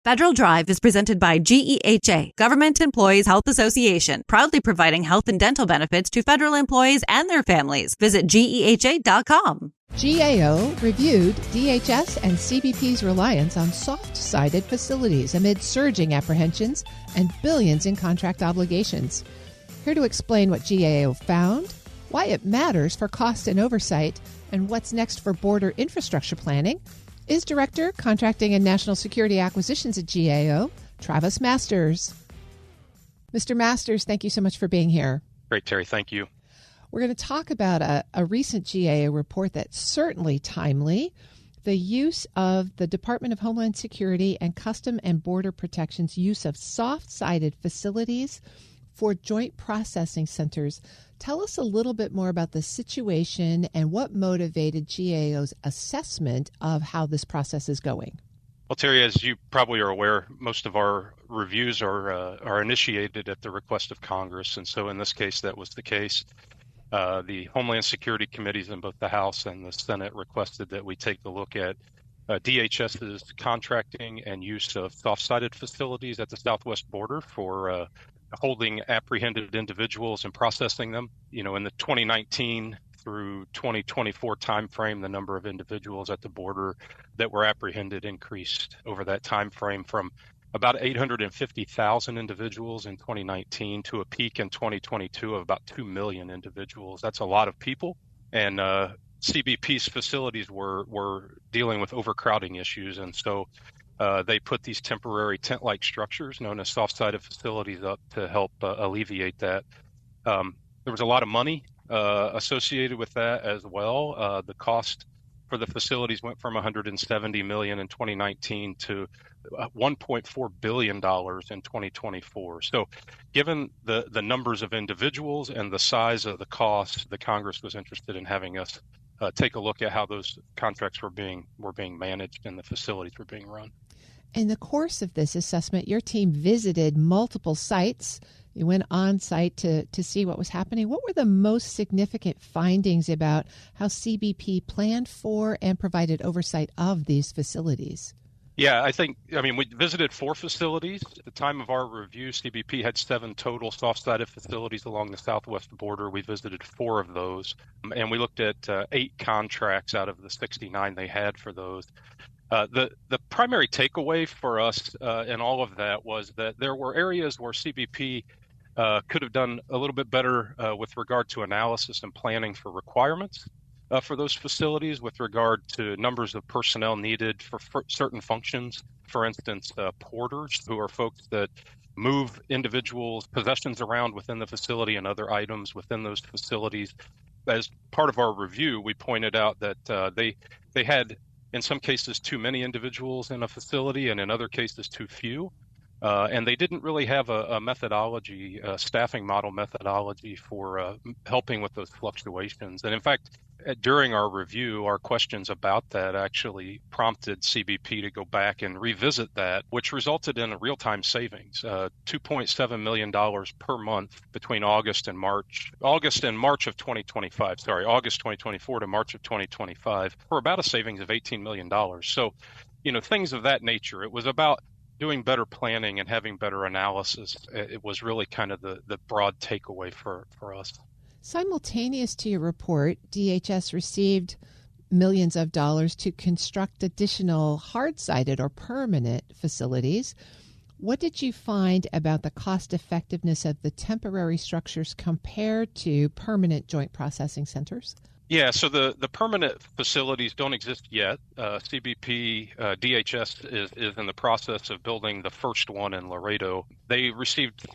Federal Drive is presented by GEHA, Government Employees Health Association, proudly providing health and dental benefits to federal employees and their families. Visit GEHA.com. GAO reviewed DHS and CBP's reliance on soft-sided facilities amid surging apprehensions and billions in contract obligations. Here to explain what GAO found, why it matters for cost and oversight, and what's next for border infrastructure planning, is Director, Contracting and National Security Acquisitions at GAO, Travis Masters. Mr. Masters, thank you so much for being here. Great, Terry. Thank you. We're going to talk about a recent GAO report that's certainly timely, the use of the Department of Homeland Security and Custom and Border Protection's use of soft-sided facilities for joint processing centers. Tell us a little bit more about the situation and what motivated GAO's assessment of how this process is going. Well, Terry, as you probably are aware, most of our reviews are initiated at the request of Congress. And so in this case, that was the case. The Homeland Security Committees in both the House and the Senate requested that we take a look at DHS's contracting and use of soft-sided facilities at the southwest border for holding apprehended individuals and processing them. You know, in the 2019 through 2024 timeframe, the number of individuals at the border that were apprehended increased over that timeframe from about 850,000 individuals in 2019 to a peak in 2022 of about 2 million individuals. That's a lot of people. And CBP's facilities were dealing with overcrowding issues. And so they put these temporary tent-like structures known as soft-sided facilities up to help alleviate that. There was a lot of money associated with that as well. The cost for the facilities went from $170 million in 2019 to $1.4 billion in 2024. So given the numbers of individuals and the size of the cost, the Congress was interested in having us take a look at how those contracts were being managed and the facilities were being run. In the course of this assessment, your team visited multiple sites. You went on site to see what was happening. What were the most significant findings about how CBP planned for and provided oversight of these facilities? Yeah, we visited 4 facilities. At the time of our review, CBP had 7 total soft-sided facilities along the southwest border. We visited 4 of those, and we looked at 8 contracts out of the 69 they had for those. The primary takeaway for us in all of that was that there were areas where CBP could have done a little bit better with regard to analysis and planning for requirements for those facilities with regard to numbers of personnel needed for certain functions. For instance, porters, who are folks that move individuals' possessions around within the facility and other items within those facilities. As part of our review, we pointed out that they had, in some cases, too many individuals in a facility, and in other cases, too few. And they didn't really have a methodology, a staffing model methodology for helping with those fluctuations. And in fact, during our review, our questions about that actually prompted CBP to go back and revisit that, which resulted in a real-time savings, $2.7 million per month between August and March of 2025, August 2024 to March of 2025, for about a savings of $18 million. So, things of that nature. It was about doing better planning and having better analysis. It was really kind of the broad takeaway for us. Simultaneous to your report, DHS received millions of dollars to construct additional hard-sided or permanent facilities. What did you find about the cost effectiveness of the temporary structures compared to permanent joint processing centers? Yeah, so the permanent facilities don't exist yet. CBP, DHS is in the process of building the first one in Laredo. They received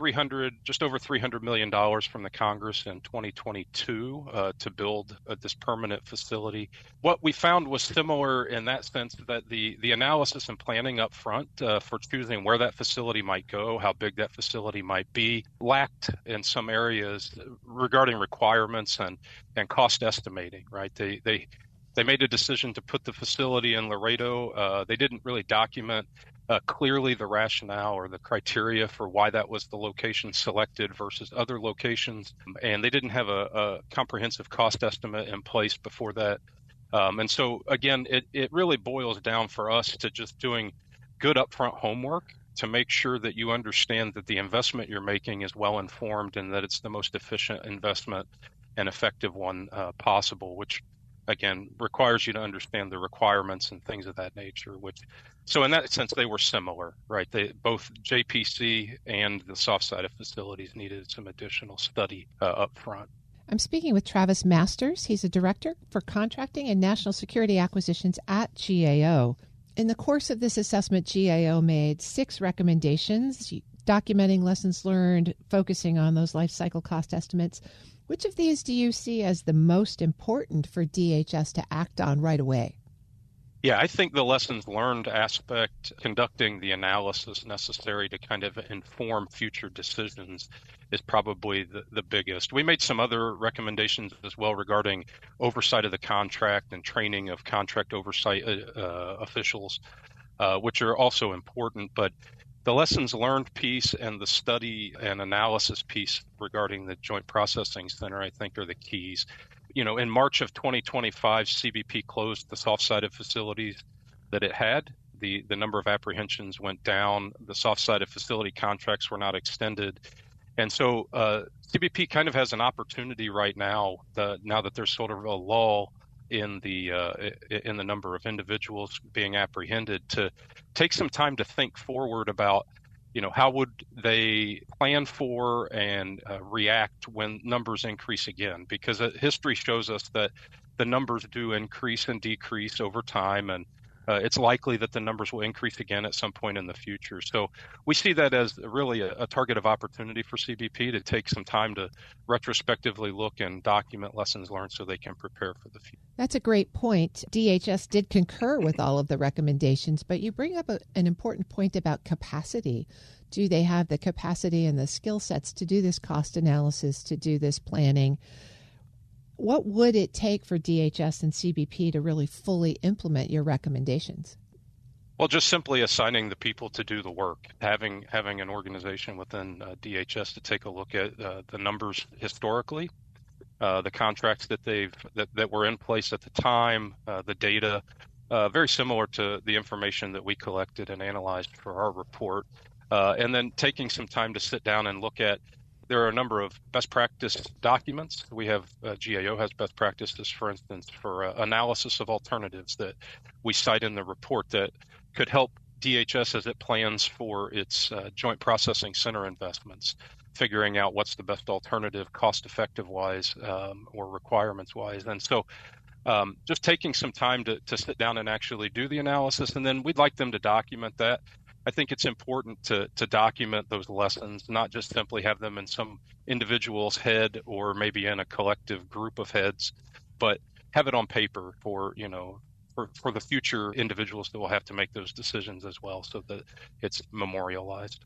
just over $300 million from the Congress in 2022 to build this permanent facility. What we found was similar in that sense, that the analysis and planning up front for choosing where that facility might go, how big that facility might be, lacked in some areas regarding requirements and cost estimating. Right? They made a decision to put the facility in Laredo. They didn't really document clearly the rationale or the criteria for why that was the location selected versus other locations. And they didn't have a comprehensive cost estimate in place before that. And so, again, it really boils down for us to just doing good upfront homework to make sure that you understand that the investment you're making is well informed and that it's the most efficient investment and effective one possible, which again requires you to understand the requirements and things of that nature. So in that sense, they were similar, right? Both JPC and the soft-sided facilities needed some additional study up front. I'm speaking with Travis Masters. He's a director for contracting and national security acquisitions at GAO. In the course of this assessment, GAO made 6 recommendations, documenting lessons learned, focusing on those life cycle cost estimates. Which of these do you see as the most important for DHS to act on right away? Yeah, I think the lessons learned aspect, conducting the analysis necessary to kind of inform future decisions, is probably the biggest. We made some other recommendations as well regarding oversight of the contract and training of contract oversight officials, which are also important. But the lessons learned piece and the study and analysis piece regarding the Joint Processing Center, I think, are the keys. In March of 2025, CBP closed the soft-sided facilities that it had. The number of apprehensions went down. The soft-sided facility contracts were not extended. And so CBP kind of has an opportunity right now, now that there's sort of a lull in the number of individuals being apprehended, to take some time to think forward about, how would they plan for and react when numbers increase again? Because history shows us that the numbers do increase and decrease over time, and it's likely that the numbers will increase again at some point in the future. So we see that as really a target of opportunity for CBP to take some time to retrospectively look and document lessons learned so they can prepare for the future. That's a great point. DHS did concur with all of the recommendations, but you bring up an important point about capacity. Do they have the capacity and the skill sets to do this cost analysis, to do this planning? What would it take for DHS and CBP to really fully implement your recommendations? Well, just simply assigning the people to do the work, having an organization within DHS to take a look at the numbers historically, the contracts that were in place at the time, the data, very similar to the information that we collected and analyzed for our report, and then taking some time to sit down and look at. There are a number of best practice documents. We have GAO has best practices, for instance, for analysis of alternatives that we cite in the report that could help DHS as it plans for its Joint Processing Center investments, figuring out what's the best alternative, cost-effective wise or requirements wise. And so just taking some time to sit down and actually do the analysis, and then we'd like them to document that. I think it's important to document those lessons, not just simply have them in some individual's head or maybe in a collective group of heads, but have it on paper for the future individuals that will have to make those decisions as well, so that it's memorialized.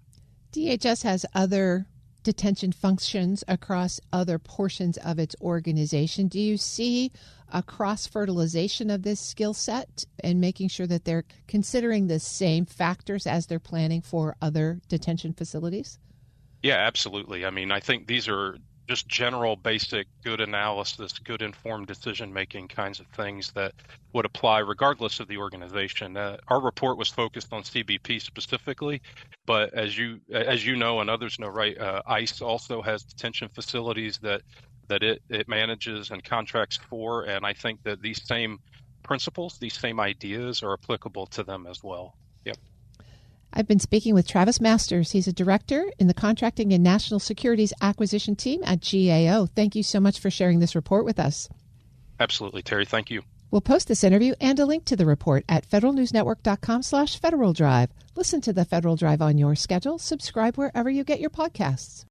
DHS has other detention functions across other portions of its organization. Do you see a cross-fertilization of this skill set and making sure that they're considering the same factors as they're planning for other detention facilities? Yeah, absolutely. I mean, I think these are just general, basic, good analysis, good informed decision-making kinds of things that would apply regardless of the organization. Our report was focused on CBP specifically, but as you know and others know, right, ICE also has detention facilities that it manages and contracts for, and I think that these same principles, these same ideas are applicable to them as well. Yep. I've been speaking with Travis Masters. He's a director in the Contracting and National Securities Acquisition Team at GAO. Thank you so much for sharing this report with us. Absolutely, Terry. Thank you. We'll post this interview and a link to the report at federalnewsnetwork.com/Federal Drive. Listen to the Federal Drive on your schedule. Subscribe wherever you get your podcasts.